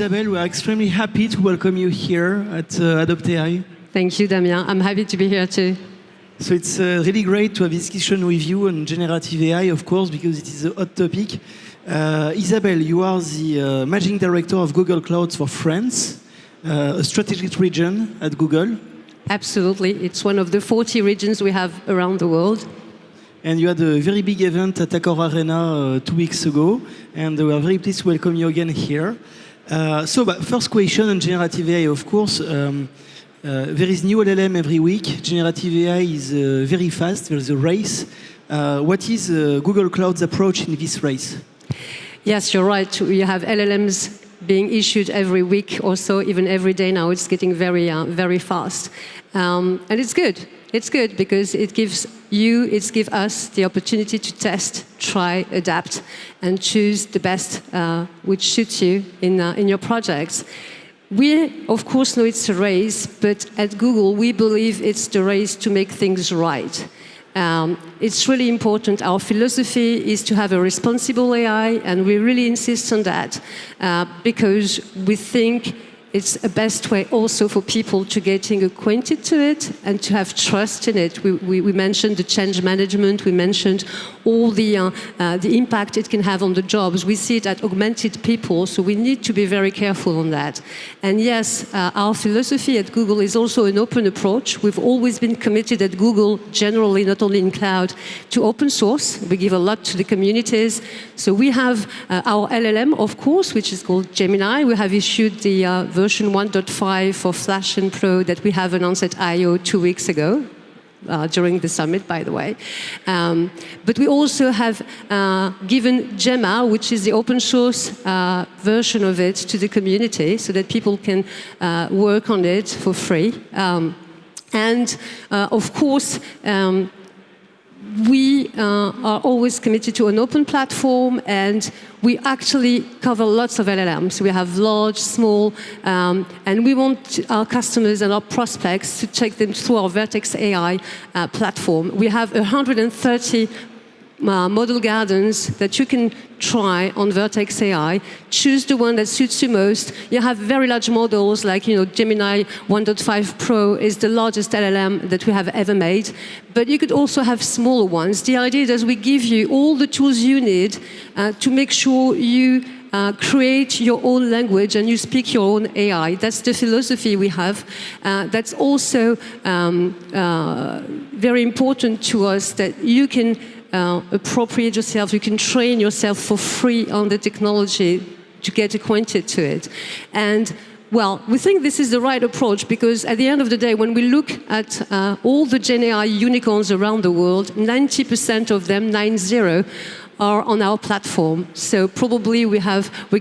Isabelle, we are extremely happy to welcome you here at Adopt AI. Thank you, Damien. I'm happy to be here too. So it's really great to have this discussion with you on generative AI, of course, because it is a hot topic. Isabelle, you are the Managing Director of Google Clouds for France, a strategic region at Google. Absolutely. It's one of the 40 regions we have around the world. And you had a very big event at Accor Arena 2 weeks ago, and we are very pleased to welcome you again here. First question on generative AI, of course. There is new LLM every week. Generative AI is very fast. There is a race. What is Google Cloud's approach in this race? Yes, you're right. We have LLMs being issued every week or so, even every day now. It's getting very, very fast. And it's good. It's good because it gives us the opportunity to test, try, adapt, and choose the best which suits you in your projects. We, of course, know it's a race, but at Google, we believe it's the race to make things right. It's really important. Our philosophy is to have a responsible AI, and we really insist on that because we think it's a best way also for people to getting acquainted to it and to have trust in it. We mentioned the change management. We mentioned all the impact it can have on the jobs. We see it at augmented people, so we need to be very careful on that. And yes, our philosophy at Google is also an open approach. We've always been committed at Google, generally, not only in cloud, to open source. We give a lot to the communities. So we have our LLM, of course, which is called Gemini. We have issued the version 1.5 for Flash and Pro that we have announced at I/O 2 weeks ago, during the summit, by the way. But we also have given Gemma, which is the open source version of it, to the community so that people can work on it for free. Of course, we are always committed to an open platform, and we actually cover lots of LLMs. We have large, small, and we want our customers and our prospects to take them through our Vertex AI platform. We have 130 model gardens that you can try on Vertex AI. Choose the one that suits you most. You have very large models like, Gemini 1.5 Pro is the largest LLM that we have ever made. But you could also have smaller ones. The idea is we give you all the tools you need to make sure you create your own language and you speak your own AI. That's the philosophy we have. That's also very important to us, that you can appropriate yourself, you can train yourself for free on the technology to get acquainted to it. And well, we think this is the right approach because at the end of the day, when we look at all the Gen AI unicorns around the world, 90% of them, 90, are on our platform. So probably we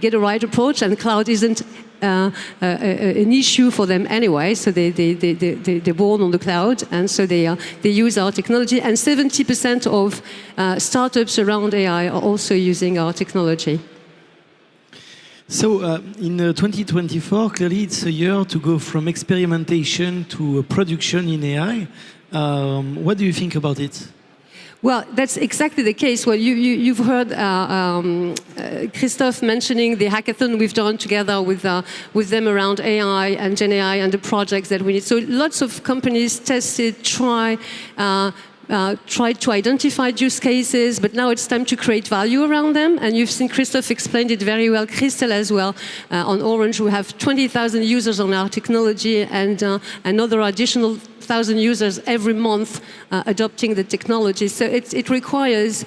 get a right approach, and cloud isn't an issue for them anyway. So they're born on the cloud, and so they use our technology. And 70% of startups around AI are also using our technology. So in 2024, clearly it's a year to go from experimentation to production in AI. What do you think about it? Well, that's exactly the case. Well, you've heard Christophe mentioning the hackathon we've done together with them around AI and Gen AI and the projects that we need. So lots of companies tested, tried to identify use cases, but now it's time to create value around them. And you've seen Christophe explained it very well, Christelle as well. On Orange, we have 20,000 users on our technology, and another additional 1,000 users every month adopting the technology. So it requires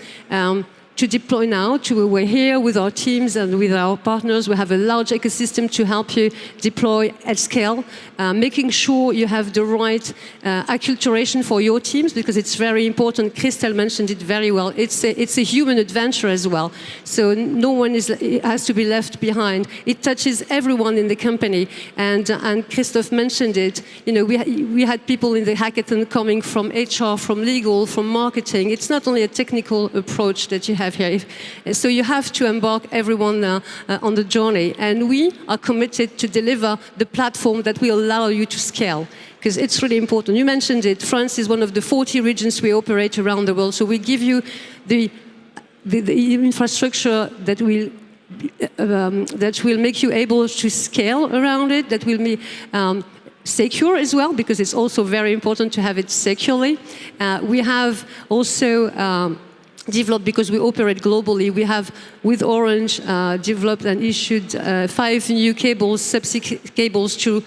to deploy now. We're here with our teams and with our partners. We have a large ecosystem to help you deploy at scale, making sure you have the right acculturation for your teams, because it's very important. Christelle mentioned it very well. It's a human adventure as well. So no one has to be left behind. It touches everyone in the company. And Christophe mentioned it. We had people in the hackathon coming from HR, from legal, from marketing. It's not only a technical approach that you have here. So you have to embark everyone on the journey. And we are committed to deliver the platform that will allow you to scale, because it's really important. You mentioned it. France is one of the 40 regions we operate around the world. So we give you the infrastructure that will that will make you able to scale around it, that will be secure as well, because it's also very important to have it securely. We have also developed, because we operate globally, we have, with Orange, developed and issued 5 new cables, subsea cables to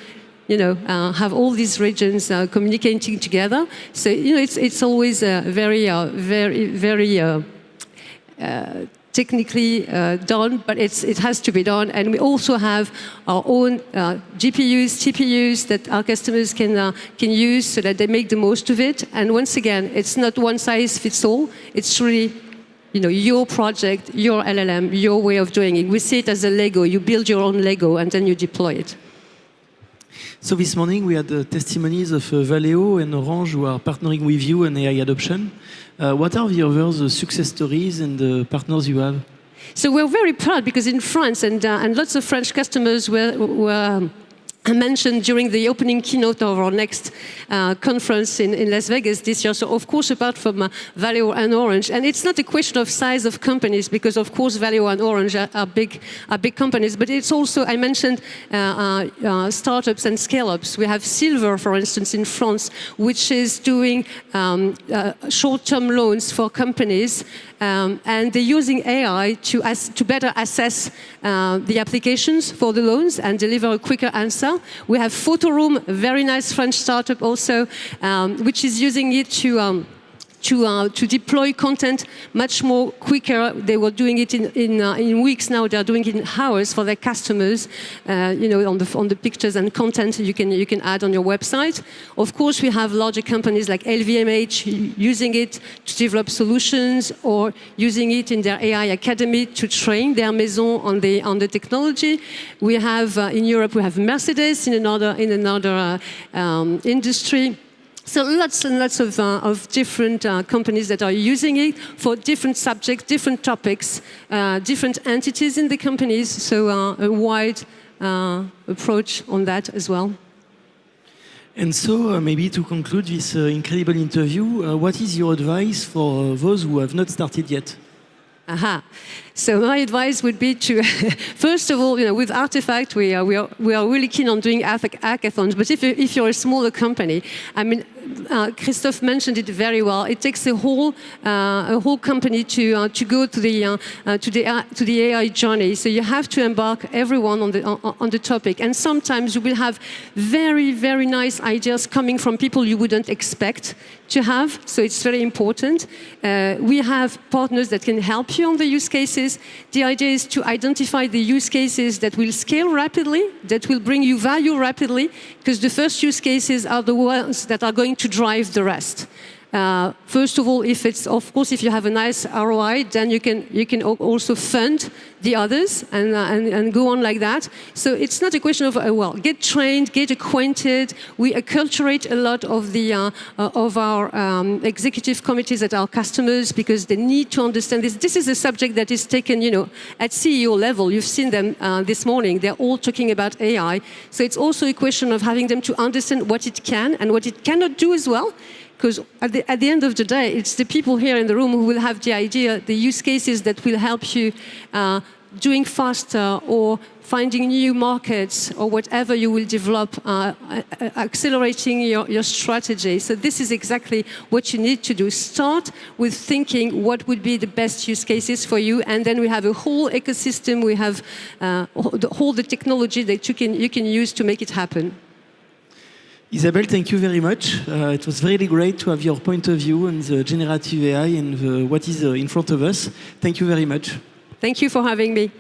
have all these regions communicating together. So, it's always very technically done, but it has to be done. And we also have our own GPUs, TPUs that our customers can use so that they make the most of it. And once again, it's not one size fits all. It's really your project, your LLM, your way of doing it. We see it as a Lego. You build your own Lego and then you deploy it. So this morning we had the testimonies of Valeo and Orange who are partnering with you in AI adoption. What are the other success stories and the partners you have? So we're very proud because in France, and lots of French customers were mentioned during the opening keynote of our next conference in Las Vegas this year. So of course, apart from Valeo and Orange, and it's not a question of size of companies, because of course Valeo and Orange are big companies, but it's also, I mentioned startups and scale-ups. We have Silver, for instance, in France, which is doing short-term loans for companies, and they're using AI to better assess the applications for the loans and deliver a quicker answer. We have Photoroom, a very nice French startup also, which is using it to deploy content much more quicker. They were doing it in weeks. Now they are doing it in hours for their customers. On the pictures and content you can add on your website. Of course, we have larger companies like LVMH using it to develop solutions, or using it in their AI academy to train their maison on the technology. We have in Europe, we have Mercedes in another industry. So lots and lots of different companies that are using it for different subjects, different topics, different entities in the companies. So a wide approach on that as well. And so maybe to conclude this incredible interview, what is your advice for those who have not started yet? Aha. So my advice would be to, first of all, with Artefact, we are really keen on doing hackathons. But if you're a smaller company, I mean, Christophe mentioned it very well. It takes a whole company to go to the AI journey. So you have to embark everyone on the topic. And sometimes you will have very, very nice ideas coming from people you wouldn't expect to have. So it's very important. We have partners that can help you on the use cases. The idea is to identify the use cases that will scale rapidly, that will bring you value rapidly, because the first use cases are the ones that are going to drive the rest. First of all, if you have a nice ROI, then you can also fund the others and go on like that. So it's not a question of get trained, get acquainted. We acculturate a lot of our executive committees at our customers, because they need to understand this. This is a subject that is taken, at CEO level. You've seen them this morning. They're all talking about AI. So it's also a question of having them to understand what it can and what it cannot do as well. Because at the end of the day, it's the people here in the room who will have the idea, the use cases that will help you doing faster or finding new markets or whatever you will develop, accelerating your strategy. So this is exactly what you need to do. Start with thinking what would be the best use cases for you, and then we have a whole ecosystem. We have the technology that you can use to make it happen. Isabelle, thank you very much. It was really great to have your point of view on the generative AI and what is in front of us. Thank you very much. Thank you for having me.